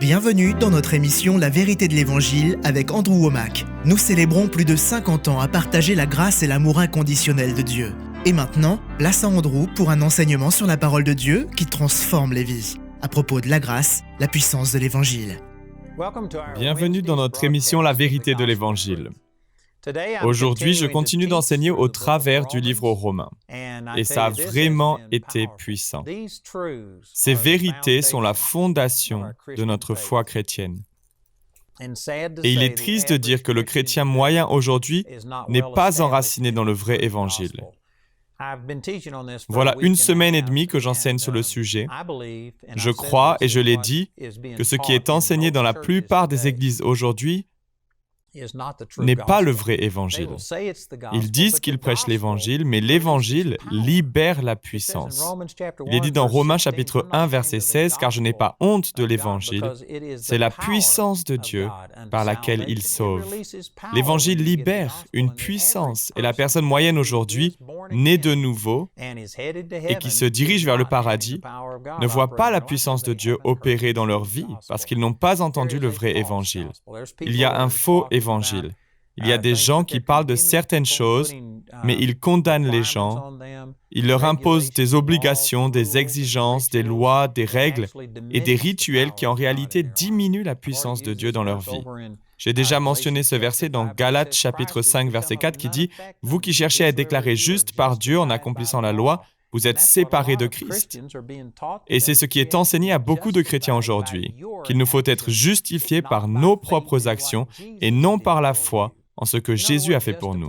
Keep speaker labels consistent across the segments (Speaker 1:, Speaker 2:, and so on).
Speaker 1: Bienvenue dans notre émission La vérité de l'Évangile avec Andrew Wommack. Nous célébrons plus de 50 ans à partager la grâce et l'amour inconditionnel de Dieu. Et maintenant, place à Andrew pour un enseignement sur la parole de Dieu qui transforme les vies. À propos de la grâce, la puissance de l'Évangile.
Speaker 2: Bienvenue dans notre émission La vérité de l'Évangile. Aujourd'hui, je continue d'enseigner au travers du livre aux Romains. Et ça a vraiment été puissant. Ces vérités sont la fondation de notre foi chrétienne. Et il est triste de dire que le chrétien moyen aujourd'hui n'est pas enraciné dans le vrai Évangile. Voilà 1 semaine et demie que j'enseigne sur le sujet. Je crois, et je l'ai dit, que ce qui est enseigné dans la plupart des églises aujourd'hui n'est pas le vrai évangile. Ils disent qu'ils prêchent l'évangile, mais l'évangile libère la puissance. Il est dit dans Romains chapitre 1, verset 16, « Car je n'ai pas honte de l'évangile, c'est la puissance de Dieu par laquelle il sauve. » L'évangile libère une puissance, et la personne moyenne aujourd'hui, née de nouveau et qui se dirige vers le paradis, ne voit pas la puissance de Dieu opérer dans leur vie parce qu'ils n'ont pas entendu le vrai évangile. Il y a un faux évangile. Il y a des gens qui parlent de certaines choses, mais ils condamnent les gens. Ils leur imposent des obligations, des exigences, des lois, des règles et des rituels qui en réalité diminuent la puissance de Dieu dans leur vie. J'ai déjà mentionné ce verset dans Galates chapitre 5, verset 4 qui dit « Vous qui cherchez à être déclarés justes par Dieu en accomplissant la loi, vous êtes séparés de Christ. » Et c'est ce qui est enseigné à beaucoup de chrétiens aujourd'hui, qu'il nous faut être justifiés par nos propres actions et non par la foi en ce que Jésus a fait pour nous.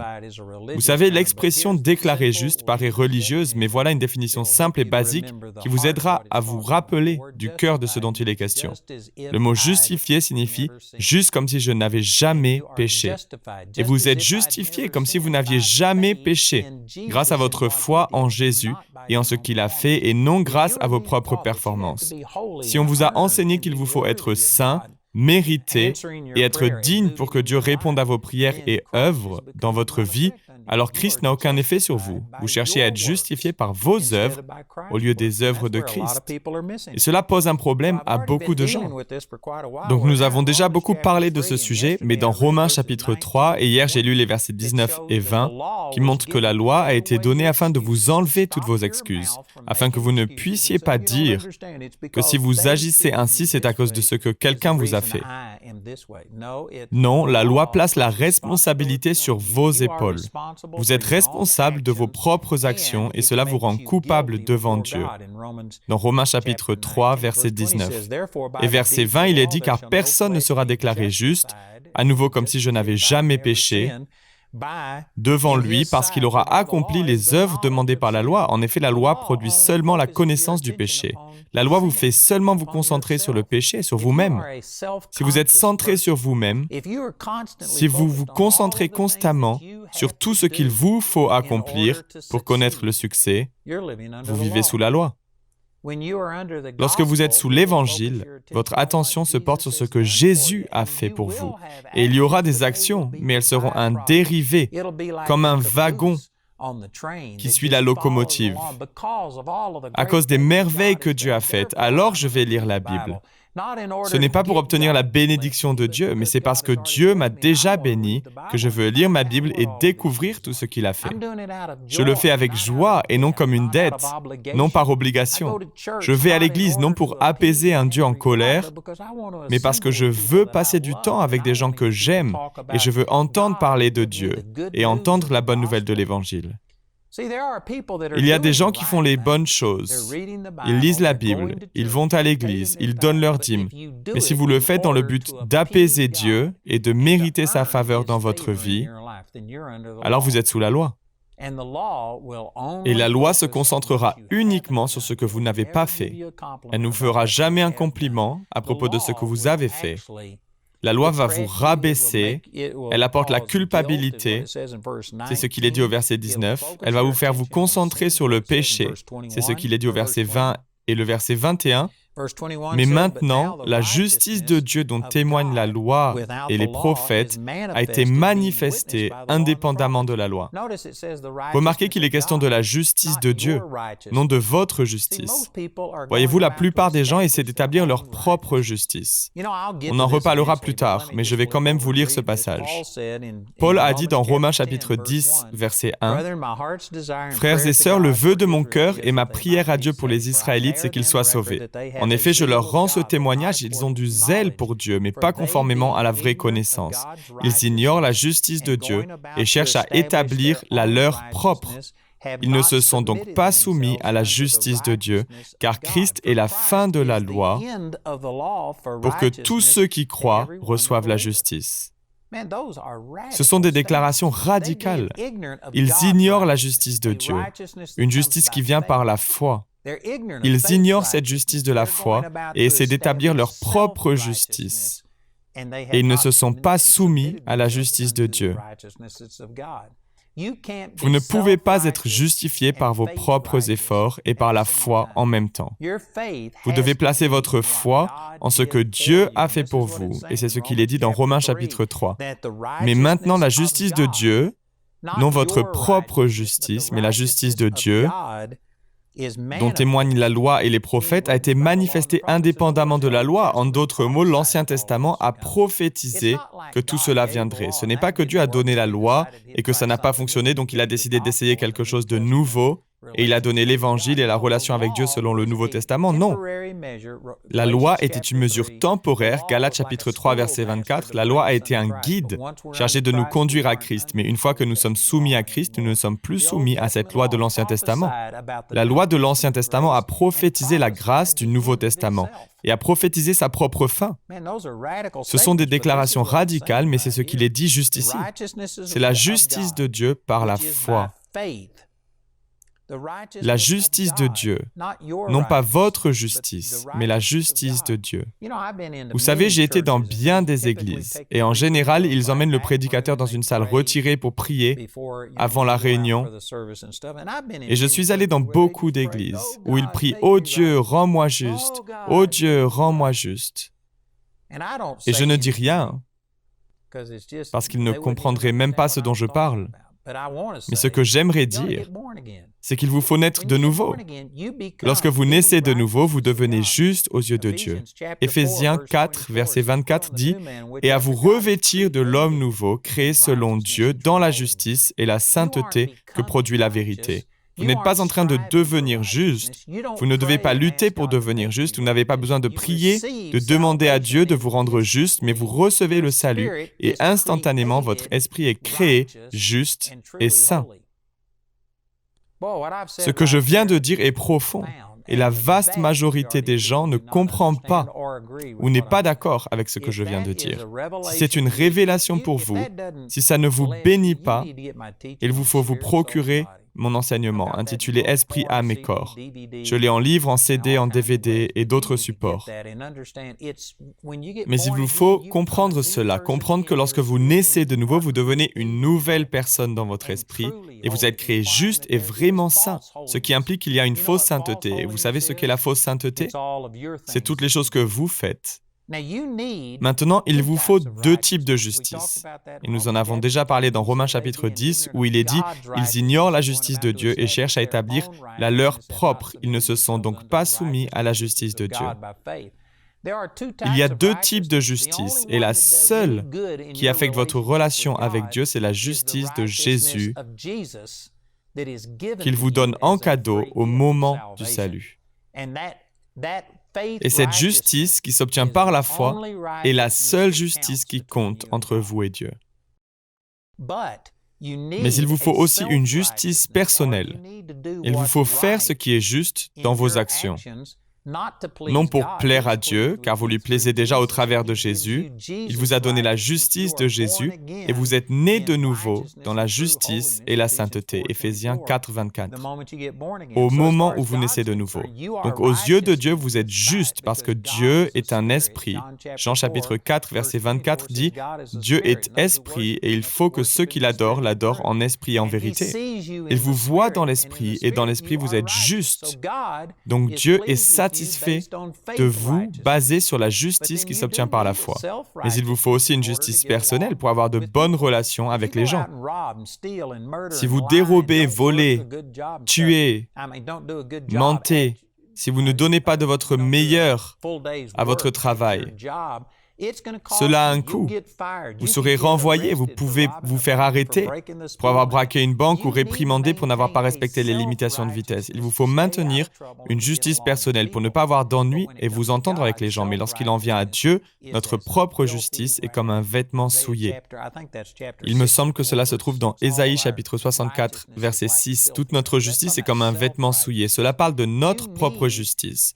Speaker 2: Vous savez, l'expression « déclaré juste » paraît religieuse, mais voilà une définition simple et basique qui vous aidera à vous rappeler du cœur de ce dont il est question. Le mot « justifié » signifie « juste comme si je n'avais jamais péché ». Et vous êtes justifié comme si vous n'aviez jamais péché, grâce à votre foi en Jésus et en ce qu'il a fait, et non grâce à vos propres performances. Si on vous a enseigné qu'il vous faut être saint, mériter et être digne pour que Dieu réponde à vos prières et œuvre dans votre vie, alors Christ n'a aucun effet sur vous. Vous cherchez à être justifié par vos œuvres au lieu des œuvres de Christ. Et cela pose un problème à beaucoup de gens. Donc nous avons déjà beaucoup parlé de ce sujet, mais dans Romains chapitre 3, et hier j'ai lu les versets 19 et 20, qui montrent que la loi a été donnée afin de vous enlever toutes vos excuses, afin que vous ne puissiez pas dire que si vous agissez ainsi, c'est à cause de ce que quelqu'un vous a fait. Non, la loi place la responsabilité sur vos épaules. Vous êtes responsable de vos propres actions et cela vous rend coupable devant Dieu. Dans Romains chapitre 3, verset 19. Et verset 20, il est dit « Car personne ne sera déclaré juste, à nouveau comme si je n'avais jamais péché, devant lui parce qu'il aura accompli les œuvres demandées par la loi. En effet, la loi produit seulement la connaissance du péché. La loi vous fait seulement vous concentrer sur le péché, sur vous-même. Si vous êtes centré sur vous-même, si vous vous concentrez constamment sur tout ce qu'il vous faut accomplir pour connaître le succès, vous vivez sous la loi. Lorsque vous êtes sous l'Évangile, votre attention se porte sur ce que Jésus a fait pour vous. Et il y aura des actions, mais elles seront un dérivé, comme un wagon qui suit la locomotive. À cause des merveilles que Dieu a faites, alors je vais lire la Bible. Ce n'est pas pour obtenir la bénédiction de Dieu, mais c'est parce que Dieu m'a déjà béni que je veux lire ma Bible et découvrir tout ce qu'il a fait. Je le fais avec joie et non comme une dette, non par obligation. Je vais à l'église non pour apaiser un Dieu en colère, mais parce que je veux passer du temps avec des gens que j'aime et je veux entendre parler de Dieu et entendre la bonne nouvelle de l'Évangile. Il y a des gens qui font les bonnes choses. Ils lisent la Bible, ils vont à l'église, ils donnent leur dîme. Mais si vous le faites dans le but d'apaiser Dieu et de mériter sa faveur dans votre vie, alors vous êtes sous la loi. Et la loi se concentrera uniquement sur ce que vous n'avez pas fait. Elle ne vous fera jamais un compliment à propos de ce que vous avez fait. La loi va vous rabaisser, elle apporte la culpabilité, c'est ce qu'il est dit au verset 19, elle va vous faire vous concentrer sur le péché, c'est ce qu'il est dit au verset 20 et le verset 21, Mais maintenant, la justice de Dieu dont témoignent la loi et les prophètes a été manifestée indépendamment de la loi. Remarquez qu'il est question de la justice de Dieu, non de votre justice. Voyez-vous, la plupart des gens essaient d'établir leur propre justice. On en reparlera plus tard, mais je vais quand même vous lire ce passage. Paul a dit dans Romains chapitre 10, verset 1, « Frères et sœurs, le vœu de mon cœur et ma prière à Dieu pour les Israélites, c'est qu'ils soient sauvés. En effet, je leur rends ce témoignage, ils ont du zèle pour Dieu, mais pas conformément à la vraie connaissance. Ils ignorent la justice de Dieu et cherchent à établir la leur propre. Ils ne se sont donc pas soumis à la justice de Dieu, car Christ est la fin de la loi pour que tous ceux qui croient reçoivent la justice. » Ce sont des déclarations radicales. Ils ignorent la justice de Dieu, une justice qui vient par la foi. Ils ignorent cette justice de la foi et essaient d'établir leur propre justice. Et ils ne se sont pas soumis à la justice de Dieu. Vous ne pouvez pas être justifié par vos propres efforts et par la foi en même temps. Vous devez placer votre foi en ce que Dieu a fait pour vous, et c'est ce qu'il est dit dans Romains chapitre 3. Mais maintenant, la justice de Dieu, non votre propre justice, mais la justice de Dieu, dont témoignent la loi et les prophètes, a été manifestée indépendamment de la loi. En d'autres mots, l'Ancien Testament a prophétisé que tout cela viendrait. Ce n'est pas que Dieu a donné la loi et que ça n'a pas fonctionné, donc il a décidé d'essayer quelque chose de nouveau et il a donné l'Évangile et la relation avec Dieu selon le Nouveau Testament. Non. La loi était une mesure temporaire. Galates chapitre 3, verset 24. La loi a été un guide chargé de nous conduire à Christ. Mais une fois que nous sommes soumis à Christ, nous ne sommes plus soumis à cette loi de l'Ancien Testament. La loi de l'Ancien Testament a prophétisé la grâce du Nouveau Testament et a prophétisé sa propre fin. Ce sont des déclarations radicales, mais c'est ce qu'il est dit juste ici. C'est la justice de Dieu par la foi. La justice de Dieu, non pas votre justice, mais la justice de Dieu. Vous savez, j'ai été dans bien des églises, et en général, ils emmènent le prédicateur dans une salle retirée pour prier avant la réunion. Et je suis allé dans beaucoup d'églises où ils prient « Ô Dieu, rends-moi juste! Ô Dieu, rends-moi juste! » Et je ne dis rien, parce qu'ils ne comprendraient même pas ce dont je parle. Mais ce que j'aimerais dire, c'est qu'il vous faut naître de nouveau. Lorsque vous naissez de nouveau, vous devenez juste aux yeux de Dieu. Éphésiens 4, verset 24 dit « Et à vous revêtir de l'homme nouveau, créé selon Dieu, dans la justice et la sainteté que produit la vérité. » Vous n'êtes pas en train de devenir juste. Vous ne devez pas lutter pour devenir juste. Vous n'avez pas besoin de prier, de demander à Dieu de vous rendre juste, mais vous recevez le salut et instantanément, votre esprit est créé juste et saint. Ce que je viens de dire est profond et la vaste majorité des gens ne comprend pas ou n'est pas d'accord avec ce que je viens de dire. Si c'est une révélation pour vous, si ça ne vous bénit pas, il vous faut vous procurer mon enseignement intitulé « Esprit, âme et corps ». Je l'ai en livre, en CD, en DVD et d'autres supports. Mais il vous faut comprendre cela, comprendre que lorsque vous naissez de nouveau, vous devenez une nouvelle personne dans votre esprit et vous êtes créé juste et vraiment saint, ce qui implique qu'il y a une fausse sainteté. Et vous savez ce qu'est la fausse sainteté? C'est toutes les choses que vous faites. Maintenant, il vous faut deux types de justice. Et nous en avons déjà parlé dans Romains chapitre 10, où il est dit « Ils ignorent la justice de Dieu et cherchent à établir la leur propre. Ils ne se sont donc pas soumis à la justice de Dieu. » Il y a deux types de justice, et la seule qui affecte votre relation avec Dieu, c'est la justice de Jésus qu'il vous donne en cadeau au moment du salut. Et cette justice qui s'obtient par la foi est la seule justice qui compte entre vous et Dieu. Mais il vous faut aussi une justice personnelle. Il vous faut faire ce qui est juste dans vos actions. Non pour plaire à Dieu, car vous lui plaisez déjà au travers de Jésus. Il vous a donné la justice de Jésus et vous êtes nés de nouveau dans la justice et la sainteté. Éphésiens 4, 24. Au moment où vous naissez de nouveau. Donc aux yeux de Dieu, vous êtes juste parce que Dieu est un esprit. Jean chapitre 4, verset 24 dit « Dieu est esprit et il faut que ceux qui l'adorent l'adorent en esprit et en vérité. » Il vous voit dans l'esprit et dans l'esprit vous êtes juste. Donc Dieu est satisfait satisfait de vous basée sur la justice qui s'obtient par la foi. Mais il vous faut aussi une justice personnelle pour avoir de bonnes relations avec les gens. Si vous dérobez, volez, tuez, mentez, si vous ne donnez pas de votre meilleur à votre travail, cela a un coût. Vous serez renvoyé, vous pouvez vous faire arrêter pour avoir braqué une banque ou réprimandé pour n'avoir pas respecté les limitations de vitesse. Il vous faut maintenir une justice personnelle pour ne pas avoir d'ennui et vous entendre avec les gens. Mais lorsqu'il en vient à Dieu, notre propre justice est comme un vêtement souillé. Il me semble que cela se trouve dans Ésaïe chapitre 64, verset 6. Toute notre justice est comme un vêtement souillé. Cela parle de notre propre justice.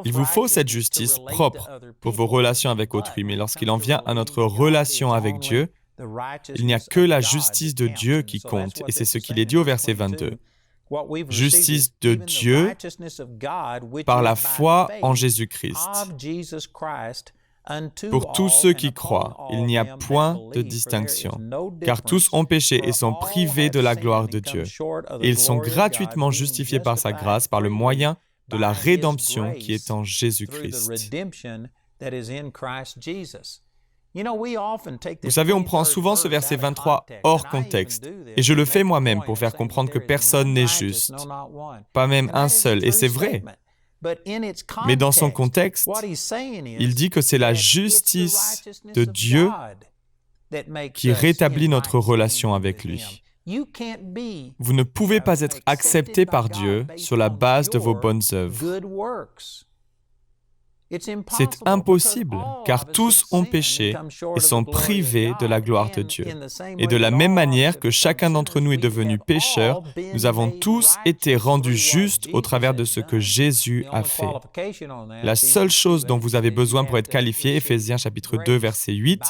Speaker 2: Il vous faut cette justice propre pour vos relations avec autrui. Mais lorsqu'il en vient à notre relation avec Dieu, il n'y a que la justice de Dieu qui compte. Et c'est ce qu'il est dit au verset 22. Justice de Dieu par la foi en Jésus-Christ. Pour tous ceux qui croient, il n'y a point de distinction, car tous ont péché et sont privés de la gloire de Dieu. Et ils sont gratuitement justifiés par sa grâce, par le moyen de la rédemption qui est en Jésus-Christ. Vous savez, on prend souvent ce verset 23 hors contexte, et je le fais moi-même pour faire comprendre que personne n'est juste, pas même un seul, et c'est vrai. Mais dans son contexte, il dit que c'est la justice de Dieu qui rétablit notre relation avec lui. Vous ne pouvez pas être accepté par Dieu sur la base de vos bonnes œuvres. C'est impossible, car tous ont péché et sont privés de la gloire de Dieu. Et de la même manière que chacun d'entre nous est devenu pécheur, nous avons tous été rendus justes au travers de ce que Jésus a fait. La seule chose dont vous avez besoin pour être qualifié, Éphésiens chapitre 2, verset 8,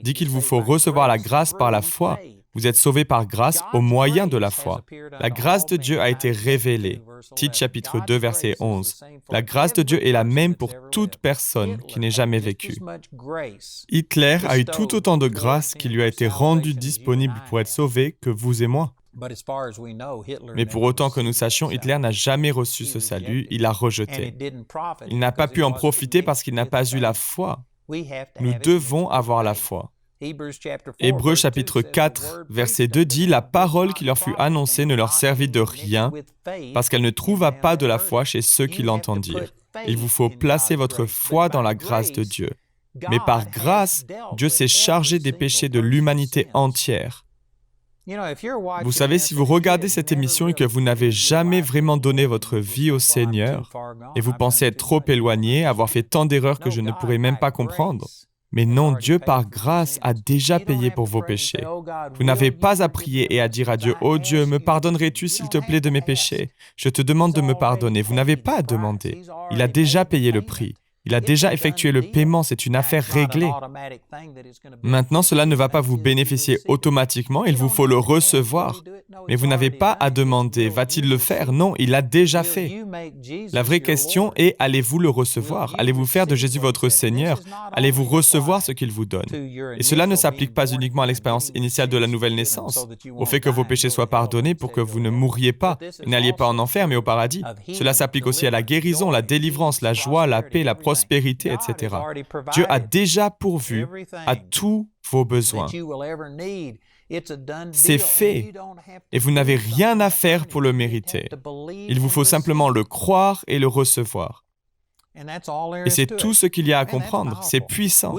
Speaker 2: dit qu'il vous faut recevoir la grâce par la foi. Vous êtes sauvés par grâce au moyen de la foi. La grâce de Dieu a été révélée. Tite chapitre 2, verset 11. La grâce de Dieu est la même pour toute personne qui n'ait jamais vécu. Hitler a eu tout autant de grâce qui lui a été rendue disponible pour être sauvé que vous et moi. Mais pour autant que nous sachions, Hitler n'a jamais reçu ce salut, il l'a rejeté. Il n'a pas pu en profiter parce qu'il n'a pas eu la foi. Nous devons avoir la foi. Hébreux chapitre 4, verset 2 dit « La parole qui leur fut annoncée ne leur servit de rien parce qu'elle ne trouva pas de la foi chez ceux qui l'entendirent. Il vous faut placer votre foi dans la grâce de Dieu. Mais par grâce, Dieu s'est chargé des péchés de l'humanité entière. » Vous savez, si vous regardez cette émission et que vous n'avez jamais vraiment donné votre vie au Seigneur et vous pensez être trop éloigné, avoir fait tant d'erreurs que je ne pourrais même pas comprendre, mais non, Dieu par grâce a déjà payé pour vos péchés. Vous n'avez pas à prier et à dire à Dieu « Oh Dieu, me pardonnerais-tu s'il te plaît de mes péchés? Je te demande de me pardonner. » Vous n'avez pas à demander. Il a déjà payé le prix. Il a déjà effectué le paiement, c'est une affaire réglée. Maintenant, cela ne va pas vous bénéficier automatiquement, il vous faut le recevoir. Mais vous n'avez pas à demander, va-t-il le faire? Non, il l'a déjà fait. La vraie question est, allez-vous le recevoir? Allez-vous faire de Jésus votre Seigneur? Allez-vous recevoir ce qu'il vous donne? Et cela ne s'applique pas uniquement à l'expérience initiale de la nouvelle naissance, au fait que vos péchés soient pardonnés pour que vous ne mourriez pas et n'alliez pas en enfer, mais au paradis. Cela s'applique aussi à la guérison, la délivrance, la joie, la paix, la prospérité, etc. Dieu a déjà pourvu à tous vos besoins. C'est fait, et vous n'avez rien à faire pour le mériter. Il vous faut simplement le croire et le recevoir. Et c'est tout ce qu'il y a à comprendre, c'est puissant.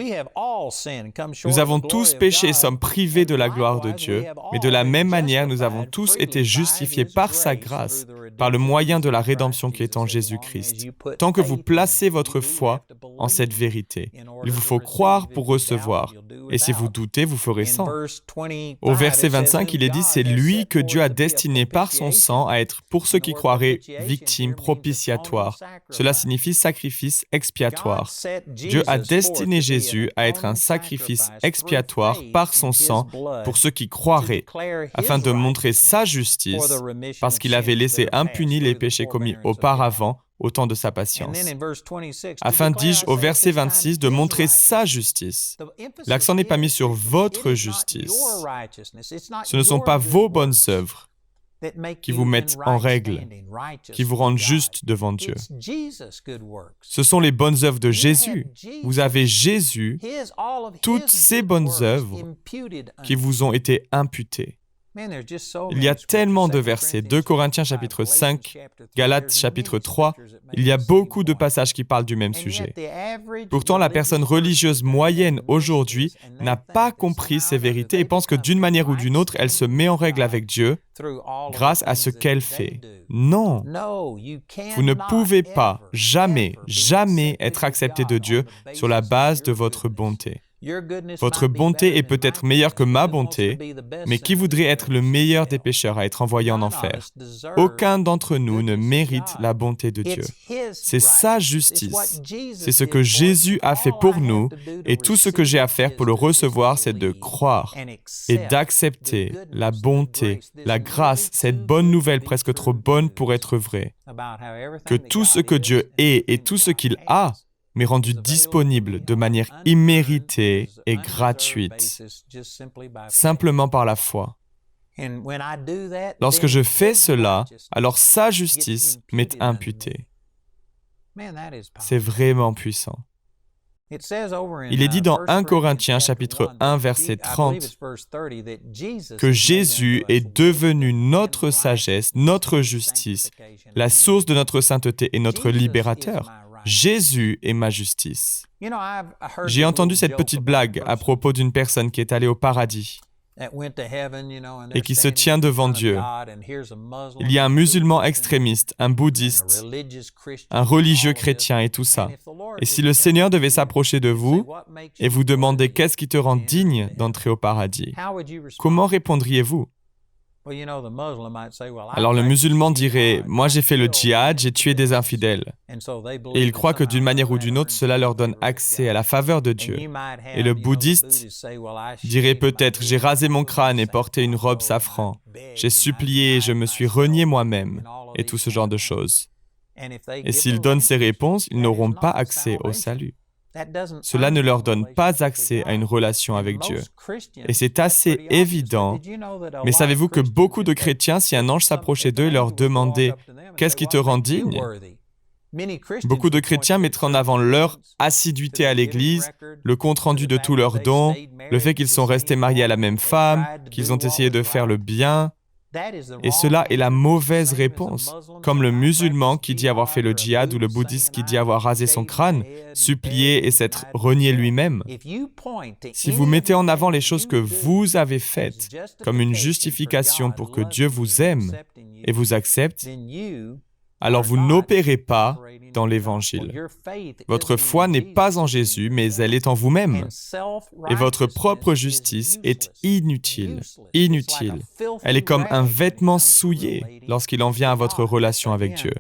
Speaker 2: Nous avons tous péché et sommes privés de la gloire de Dieu, mais de la même manière, nous avons tous été justifiés par sa grâce, par le moyen de la rédemption qui est en Jésus-Christ. Tant que vous placez votre foi en cette vérité, il vous faut croire pour recevoir. Et si vous doutez, vous ferez sans. Au verset 25, il est dit, c'est lui que Dieu a destiné par son sang à être, pour ceux qui croiraient, victime propitiatoire. Cela signifie sacrifice expiatoire. Dieu a destiné Jésus à être un sacrifice expiatoire par son sang pour ceux qui croiraient, afin de montrer sa justice, parce qu'il avait laissé impunis les péchés commis auparavant, au temps de sa patience. Afin, dis-je, au verset 26, de montrer sa justice. L'accent n'est pas mis sur votre justice. Ce ne sont pas vos bonnes œuvres. qui vous mettent en règle, qui vous rendent juste devant Dieu. Ce sont les bonnes œuvres de Jésus. Vous avez Jésus, toutes ces bonnes œuvres qui vous ont été imputées. Il y a tellement de versets, 2 Corinthiens chapitre 5, Galates chapitre 3, il y a beaucoup de passages qui parlent du même sujet. Pourtant, la personne religieuse moyenne aujourd'hui n'a pas compris ces vérités et pense que d'une manière ou d'une autre, elle se met en règle avec Dieu grâce à ce qu'elle fait. Non, vous ne pouvez pas, jamais être accepté de Dieu sur la base de votre bonté. Votre bonté est peut-être meilleure que ma bonté, mais qui voudrait être le meilleur des pécheurs à être envoyé en enfer? Aucun d'entre nous ne mérite la bonté de Dieu. C'est sa justice. C'est ce que Jésus a fait pour nous, et tout ce que j'ai à faire pour le recevoir, c'est de croire et d'accepter la bonté, la grâce, cette bonne nouvelle presque trop bonne pour être vraie, que tout ce que Dieu est et tout ce qu'il a m'est rendu disponible de manière imméritée et gratuite, simplement par la foi. Lorsque je fais cela, alors sa justice m'est imputée. C'est vraiment puissant. Il est dit dans 1 Corinthiens chapitre 1 verset 30 que Jésus est devenu notre sagesse, notre justice, la source de notre sainteté et notre libérateur. Jésus est ma justice. J'ai entendu cette petite blague à propos d'une personne qui est allée au paradis et qui se tient devant Dieu. Il y a un musulman extrémiste, un bouddhiste, un religieux chrétien et tout ça. Et si le Seigneur devait s'approcher de vous et vous demander qu'est-ce qui te rend digne d'entrer au paradis, comment répondriez-vous? Alors le musulman dirait, moi j'ai fait le djihad, j'ai tué des infidèles. Et il croit que d'une manière ou d'une autre, cela leur donne accès à la faveur de Dieu. Et le bouddhiste dirait peut-être, j'ai rasé mon crâne et porté une robe safran. J'ai supplié, je me suis renié moi-même, et tout ce genre de choses. Et s'ils donnent ces réponses, ils n'auront pas accès au salut. Cela ne leur donne pas accès à une relation avec Dieu. Et c'est assez évident. Mais savez-vous que beaucoup de chrétiens, si un ange s'approchait d'eux et leur demandait « Qu'est-ce qui te rend digne ?» Beaucoup de chrétiens mettraient en avant leur assiduité à l'Église, le compte-rendu de tous leurs dons, le fait qu'ils sont restés mariés à la même femme, qu'ils ont essayé de faire le bien. Et cela est la mauvaise réponse, comme le musulman qui dit avoir fait le djihad ou le bouddhiste qui dit avoir rasé son crâne, supplié et s'être renié lui-même. Si vous mettez en avant les choses que vous avez faites comme une justification pour que Dieu vous aime et vous accepte, alors vous n'opérez pas dans l'Évangile. Votre foi n'est pas en Jésus, mais elle est en vous-même. Et votre propre justice est inutile. Inutile. Elle est comme un vêtement souillé lorsqu'il en vient à votre relation avec Dieu.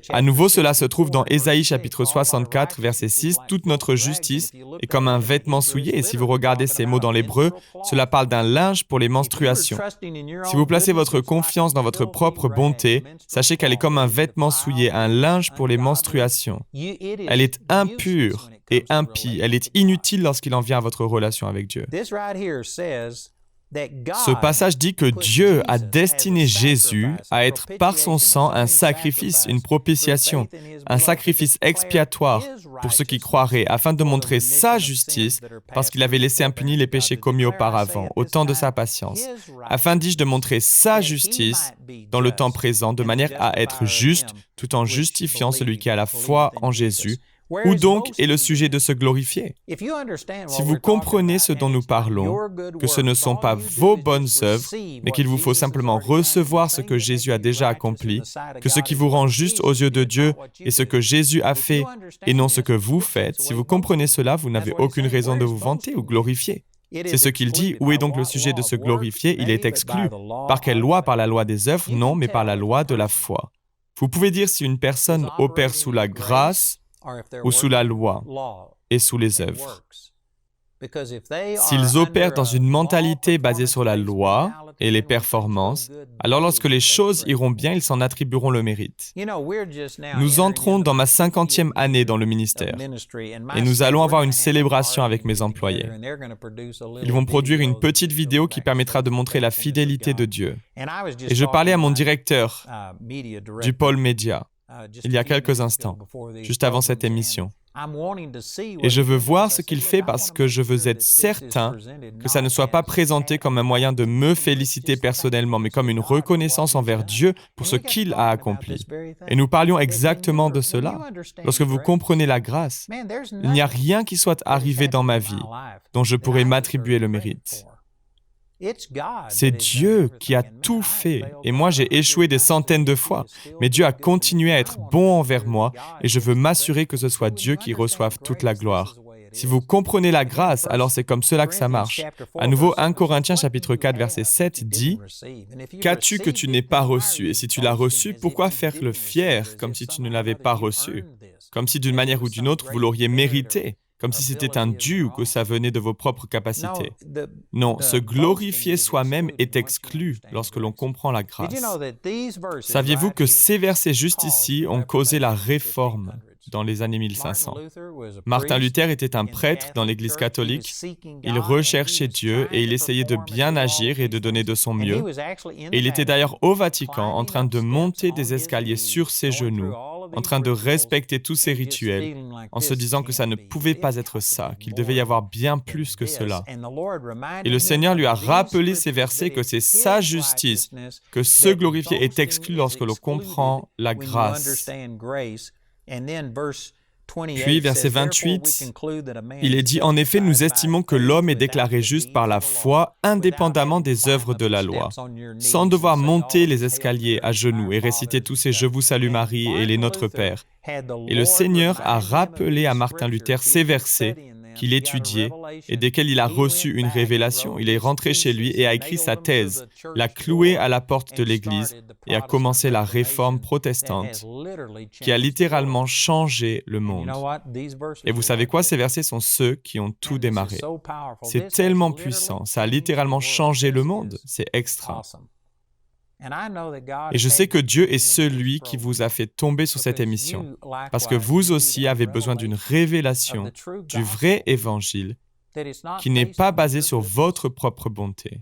Speaker 2: À nouveau, cela se trouve dans Ésaïe chapitre 64, verset 6. Toute notre justice est comme un vêtement souillé. Et si vous regardez ces mots dans l'hébreu, cela parle d'un linge pour les menstruations. Si vous placez votre confiance dans votre propre bonté, sachez qu'elle est comme un vêtement souillé, un linge pour les menstruations. Elle est impure et impie. Elle est inutile lorsqu'il en vient à votre relation avec Dieu. Ce passage dit que Dieu a destiné Jésus à être par son sang un sacrifice, une propitiation, un sacrifice expiatoire pour ceux qui croiraient, afin de montrer sa justice, parce qu'il avait laissé impunis les péchés commis auparavant, au temps de sa patience, afin, dis-je, de montrer sa justice dans le temps présent, de manière à être juste, tout en justifiant celui qui a la foi en Jésus. Où donc est le sujet de se glorifier? Si vous comprenez ce dont nous parlons, que ce ne sont pas vos bonnes œuvres, mais qu'il vous faut simplement recevoir ce que Jésus a déjà accompli, que ce qui vous rend juste aux yeux de Dieu est ce que Jésus a fait et non ce que vous faites, si vous comprenez cela, vous n'avez aucune raison de vous vanter ou glorifier. C'est ce qu'il dit. Où est donc le sujet de se glorifier? Il est exclu. Par quelle loi? Par la loi des œuvres? Non, mais par la loi de la foi. Vous pouvez dire si une personne opère sous la grâce ou sous la loi et sous les œuvres. S'ils opèrent dans une mentalité basée sur la loi et les performances, alors lorsque les choses iront bien, ils s'en attribueront le mérite. Nous entrons dans ma 50e année dans le ministère et nous allons avoir une célébration avec mes employés. Ils vont produire une petite vidéo qui permettra de montrer la fidélité de Dieu. Et je parlais à mon directeur du pôle média il y a quelques instants, juste avant cette émission. Et je veux voir ce qu'il fait parce que je veux être certain que ça ne soit pas présenté comme un moyen de me féliciter personnellement, mais comme une reconnaissance envers Dieu pour ce qu'il a accompli. Et nous parlions exactement de cela. Lorsque vous comprenez la grâce, il n'y a rien qui soit arrivé dans ma vie dont je pourrais m'attribuer le mérite. C'est Dieu qui a tout fait et moi j'ai échoué des centaines de fois, mais Dieu a continué à être bon envers moi et je veux m'assurer que ce soit Dieu qui reçoive toute la gloire. Si vous comprenez la grâce, alors c'est comme cela que ça marche. À nouveau, 1 Corinthiens chapitre 4 verset 7 dit « Qu'as-tu que tu n'aies pas reçu? Et si tu l'as reçu, pourquoi faire le fier comme si tu ne l'avais pas reçu? Comme si d'une manière ou d'une autre vous l'auriez mérité. » Comme si c'était un dû ou que ça venait de vos propres capacités. Non, se glorifier soi-même est exclu lorsque l'on comprend la grâce. Saviez-vous que ces versets juste ici ont causé la réforme dans les années 1500? Martin Luther était un prêtre dans l'Église catholique. Il recherchait Dieu et il essayait de bien agir et de donner de son mieux. Et il était d'ailleurs au Vatican en train de monter des escaliers sur ses genoux, en train de respecter tous ces rituels, en se disant que ça ne pouvait pas être ça, qu'il devait y avoir bien plus que cela. Et le Seigneur lui a rappelé ces versets que c'est sa justice, que se glorifier est exclu lorsque l'on comprend la grâce. Puis, verset 28, il est dit « En effet, nous estimons que l'homme est déclaré juste par la foi, indépendamment des œuvres de la loi, sans devoir monter les escaliers à genoux et réciter tous ces « Je vous salue Marie » et les « Notre Père ». Et le Seigneur a rappelé à Martin Luther ces versets qu'il étudiait et desquels il a reçu une révélation. Il est rentré chez lui et a écrit sa thèse, l'a clouée à la porte de l'Église et a commencé la réforme protestante qui a littéralement changé le monde. Et vous savez quoi? Ces versets sont ceux qui ont tout démarré. C'est tellement puissant, ça a littéralement changé le monde. C'est extra. Et je sais que Dieu est celui qui vous a fait tomber sur cette émission, parce que vous aussi avez besoin d'une révélation du vrai évangile qui n'est pas basé sur votre propre bonté.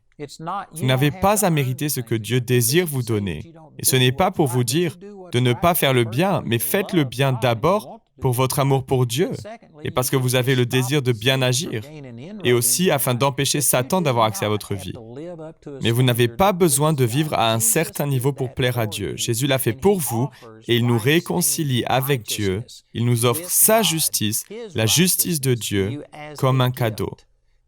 Speaker 2: Vous n'avez pas à mériter ce que Dieu désire vous donner. Et ce n'est pas pour vous dire de ne pas faire le bien, mais faites le bien d'abord pour votre amour pour Dieu et parce que vous avez le désir de bien agir et aussi afin d'empêcher Satan d'avoir accès à votre vie. Mais vous n'avez pas besoin de vivre à un certain niveau pour plaire à Dieu. Jésus l'a fait pour vous et il nous réconcilie avec Dieu. Il nous offre sa justice, la justice de Dieu, comme un cadeau.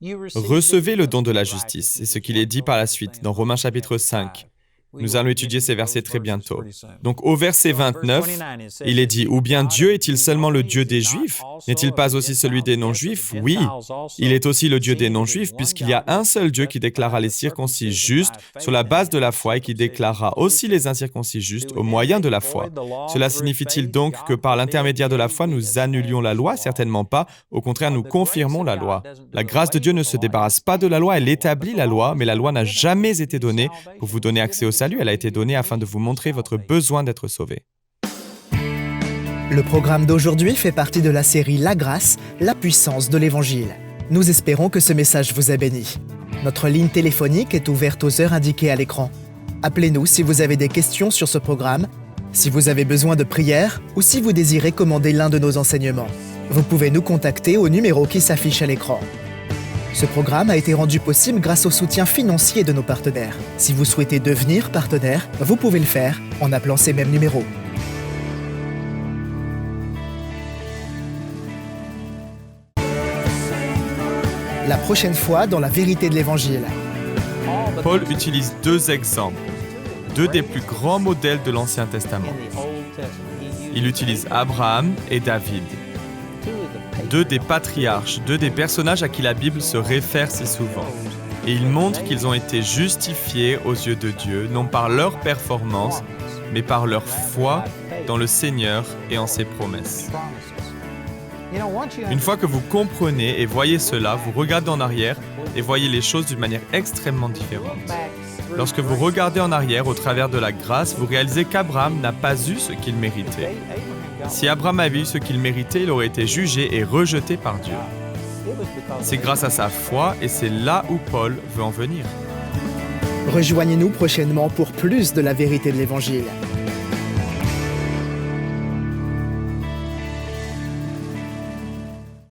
Speaker 2: Recevez le don de la justice, c'est ce qu'il est dit par la suite dans Romains chapitre 5. Nous allons étudier ces versets très bientôt. Donc au verset 29, il est dit « Ou bien Dieu est-il seulement le Dieu des Juifs? N'est-il pas aussi celui des non-Juifs? Oui, il est aussi le Dieu des non-Juifs, puisqu'il y a un seul Dieu qui déclarera les circoncis justes sur la base de la foi et qui déclarera aussi les incirconcis justes au moyen de la foi. Cela signifie-t-il donc que par l'intermédiaire de la foi, nous annulions la loi? Certainement pas. Au contraire, nous confirmons la loi. La grâce de Dieu ne se débarrasse pas de la loi, elle établit la loi, mais la loi n'a jamais été donnée pour vous donner accès au salut. Elle a été donnée afin de vous montrer votre besoin d'être sauvé.
Speaker 1: Le programme d'aujourd'hui fait partie de la série La Grâce, la puissance de l'Évangile. Nous espérons que ce message vous a béni. Notre ligne téléphonique est ouverte aux heures indiquées à l'écran. Appelez-nous si vous avez des questions sur ce programme, si vous avez besoin de prière ou si vous désirez commander l'un de nos enseignements. Vous pouvez nous contacter au numéro qui s'affiche à l'écran. Ce programme a été rendu possible grâce au soutien financier de nos partenaires. Si vous souhaitez devenir partenaire, vous pouvez le faire en appelant ces mêmes numéros. La prochaine fois dans la vérité de l'Évangile.
Speaker 2: Paul utilise deux exemples, deux des plus grands modèles de l'Ancien Testament. Il utilise Abraham et David. Deux des patriarches, deux des personnages à qui la Bible se réfère si souvent. Et il montre qu'ils ont été justifiés aux yeux de Dieu, non par leur performance, mais par leur foi dans le Seigneur et en ses promesses. Une fois que vous comprenez et voyez cela, vous regardez en arrière et voyez les choses d'une manière extrêmement différente. Lorsque vous regardez en arrière au travers de la grâce, vous réalisez qu'Abraham n'a pas eu ce qu'il méritait. Si Abraham avait eu ce qu'il méritait, il aurait été jugé et rejeté par Dieu. C'est grâce à sa foi et c'est là où Paul veut en venir.
Speaker 1: Rejoignez-nous prochainement pour plus de la vérité de l'Évangile.